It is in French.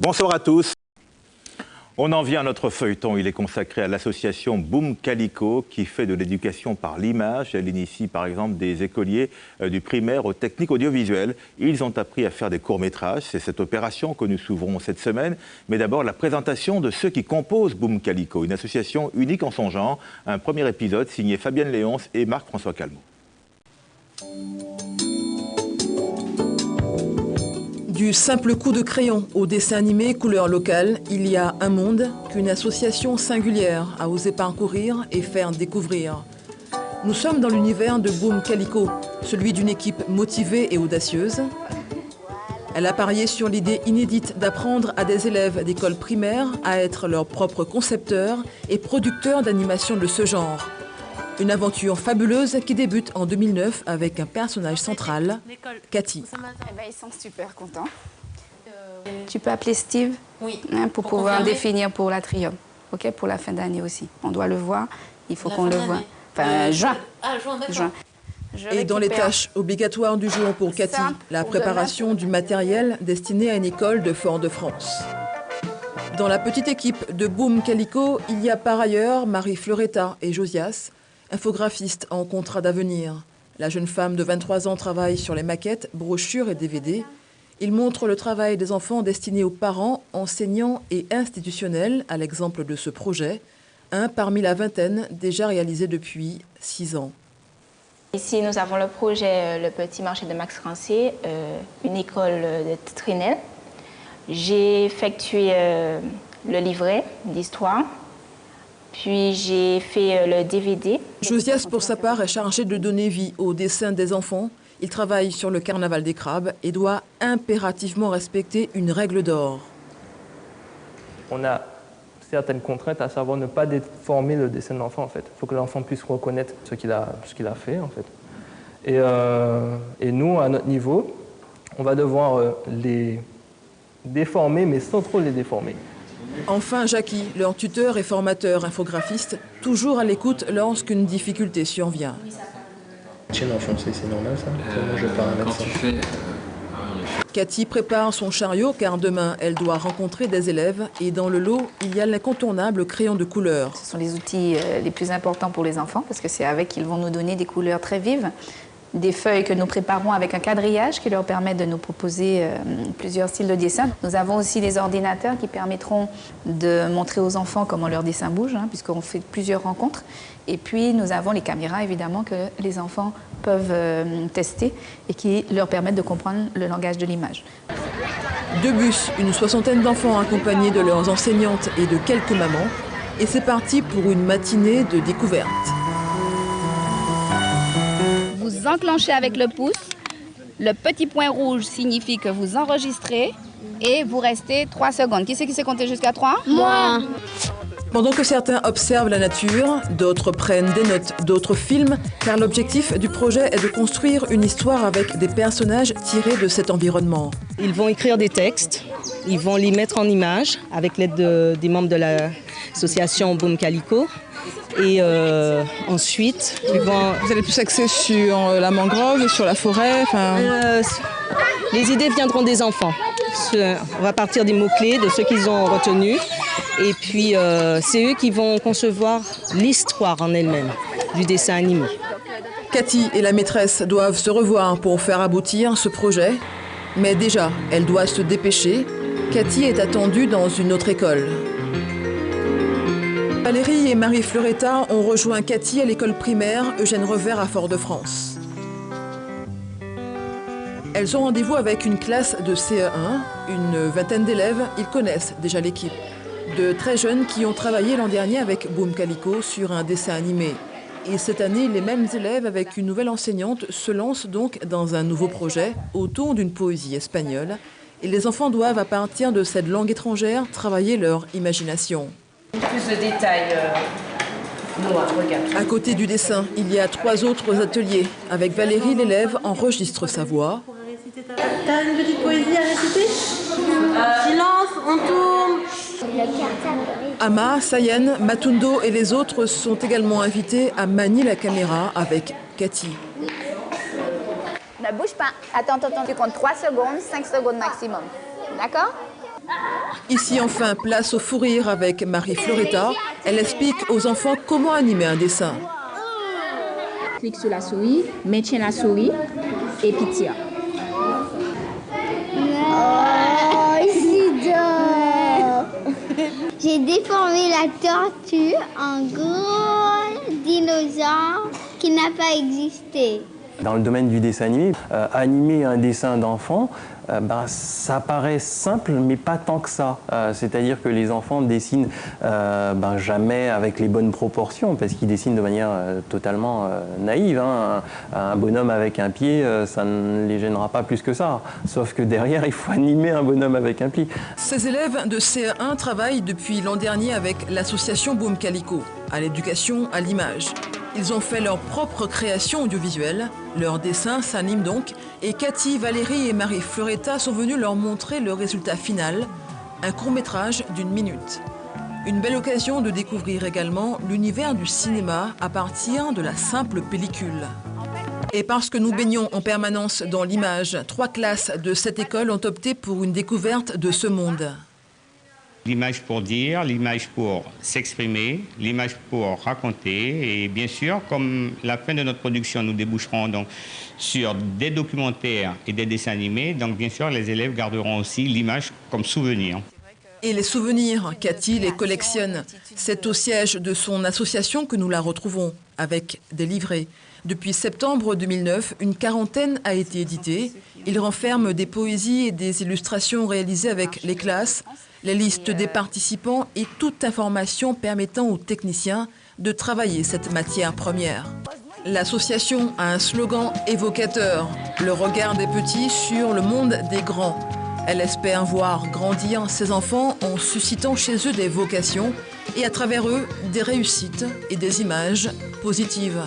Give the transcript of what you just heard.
Bonsoir à tous. On en vient à notre feuilleton. Il est consacré à l'association Boom Calico qui fait de l'éducation par l'image. Elle initie par exemple des écoliers du primaire aux techniques audiovisuelles. Ils ont appris à faire des courts-métrages. C'est cette opération que nous s'ouvrons cette semaine. Mais d'abord, la présentation de ceux qui composent Boom Calico, une association unique en son genre. Un premier épisode signé Fabienne Léonce et Marc-François Calmeau. Du simple coup de crayon au dessin animé couleur locale, il y a un monde qu'une association singulière a osé parcourir et faire découvrir. Nous sommes dans l'univers de Boom Calico, celui d'une équipe motivée et audacieuse. Elle a parié sur l'idée inédite d'apprendre à des élèves d'école primaire à être leurs propres concepteurs et producteurs d'animation de ce genre. Une aventure fabuleuse qui débute en 2009 avec un personnage central, Cathy. Ils sont super contents. Tu peux appeler Steve, oui, pour pouvoir définir pour l'Atrium, ok, pour la fin d'année aussi. On doit le voir, il faut qu'on le voit. Enfin, juin. Ah, juin, d'accord. Et dans les tâches obligatoires du jour pour Cathy, la préparation du matériel destiné à une école de Fort-de-France. Dans la petite équipe de Boom Calico, il y a par ailleurs Marie Fleuretta et Josias, infographiste en contrat d'avenir. La jeune femme de 23 ans travaille sur les maquettes, brochures et DVD. Il montre le travail des enfants destinés aux parents, enseignants et institutionnels, à l'exemple de ce projet, un parmi la vingtaine déjà réalisé depuis 6 ans. Ici, nous avons le projet Le Petit Marché de Max Rancier, une école de Trinel. J'ai effectué le livret d'histoire. Puis j'ai fait le DVD. Josias, pour sa part, est chargé de donner vie au dessin des enfants. Il travaille sur le carnaval des crabes et doit impérativement respecter une règle d'or. On a certaines contraintes, à savoir ne pas déformer le dessin de l'enfant, en fait. Il faut que l'enfant puisse reconnaître ce qu'il a fait, en fait. Et nous, à notre niveau, on va devoir les déformer, mais sans trop les déformer. Enfin, Jackie, leur tuteur et formateur infographiste, toujours à l'écoute lorsqu'une difficulté survient. Chaîne enfoncée, c'est normal ça? Moi, je vais pas quand ça. tu fais... Cathy prépare son chariot car demain, elle doit rencontrer des élèves et dans le lot, il y a l'incontournable crayon de couleur. Ce sont les outils les plus importants pour les enfants parce que c'est avec qu'ils vont nous donner des couleurs très vives. Des feuilles que nous préparons avec un quadrillage qui leur permet de nous proposer plusieurs styles de dessin. Nous avons aussi des ordinateurs qui permettront de montrer aux enfants comment leur dessin bouge, puisqu'on fait plusieurs rencontres. Et puis nous avons les caméras, évidemment, que les enfants peuvent tester et qui leur permettent de comprendre le langage de l'image. 2 bus, une soixantaine d'enfants accompagnés de leurs enseignantes et de quelques mamans. Et c'est parti pour une matinée de découverte. Vous enclenchez avec le pouce, le petit point rouge signifie que vous enregistrez et vous restez 3 secondes. Qui c'est qui sait compter jusqu'à 3? Moi. Pendant que certains observent la nature, d'autres prennent des notes, d'autres filment, car l'objectif du projet est de construire une histoire avec des personnages tirés de cet environnement. Ils vont écrire des textes, ils vont les mettre en images avec l'aide des membres de l'association Boom Calico. Et ensuite, ils vont... Vous allez plus axer sur la mangrove, sur la forêt, Les idées viendront des enfants. On va partir des mots-clés, de ceux qu'ils ont retenus. Et puis, c'est eux qui vont concevoir l'histoire en elle-même du dessin animé. Cathy et la maîtresse doivent se revoir pour faire aboutir ce projet. Mais déjà, elle doit se dépêcher. Cathy est attendue dans une autre école. Valérie et Marie Fleuretta ont rejoint Cathy à l'école primaire Eugène Revers à Fort-de-France. Elles ont rendez-vous avec une classe de CE1, une vingtaine d'élèves. Ils connaissent déjà l'équipe. De très jeunes qui ont travaillé l'an dernier avec Boom Calico sur un dessin animé. Et cette année, les mêmes élèves avec une nouvelle enseignante se lancent donc dans un nouveau projet autour d'une poésie espagnole. Et les enfants doivent, à partir de cette langue étrangère, travailler leur imagination. Plus de détails noir, regarde. À côté du dessin, il y a 3 autres ateliers. Avec Valérie, l'élève enregistre sa voix. T'as une petite poésie à réciter? Silence, on tourne. Ama, Sayen, Matundo et les autres sont également invités à manier la caméra avec Cathy. Ne bouge pas. Attends. Tu comptes 3 secondes, 5 secondes maximum. D'accord? Ici enfin, place au fou rire avec Marie Floretta. Elle explique aux enfants comment animer un dessin. Clique sur la souris, maintiens la souris et puis tire. Oh, j'adore. J'ai déformé la tortue en gros dinosaure qui n'a pas existé. Dans le domaine du dessin animé, animer un dessin d'enfant, ça paraît simple, mais pas tant que ça. C'est-à-dire que les enfants dessinent jamais avec les bonnes proportions, parce qu'ils dessinent de manière totalement naïve. Hein. Un bonhomme avec un pied, ça ne les gênera pas plus que ça. Sauf que derrière, il faut animer un bonhomme avec un pied. Ces élèves de CE1 travaillent depuis l'an dernier avec l'association Boom Calico, à l'éducation à l'image. Ils ont fait leur propre création audiovisuelle. Leurs dessins s'animent donc et Cathy, Valérie et Marie Floretta sont venues leur montrer le résultat final, un court-métrage d'1 minute. Une belle occasion de découvrir également l'univers du cinéma à partir de la simple pellicule. Et parce que nous baignons en permanence dans l'image, 3 classes de cette école ont opté pour une découverte de ce monde. L'image pour dire, l'image pour s'exprimer, l'image pour raconter. Et bien sûr, comme la fin de notre production, nous déboucherons donc sur des documentaires et des dessins animés. Donc bien sûr, les élèves garderont aussi l'image comme souvenir. Et les souvenirs, Cathy les collectionne. C'est au siège de son association que nous la retrouvons, avec des livrets. Depuis septembre 2009, une quarantaine a été éditée. Il renferme des poésies et des illustrations réalisées avec les classes, les listes des participants et toute information permettant aux techniciens de travailler cette matière première. L'association a un slogan évocateur, le regard des petits sur le monde des grands. Elle espère voir grandir ses enfants en suscitant chez eux des vocations et à travers eux des réussites et des images positives.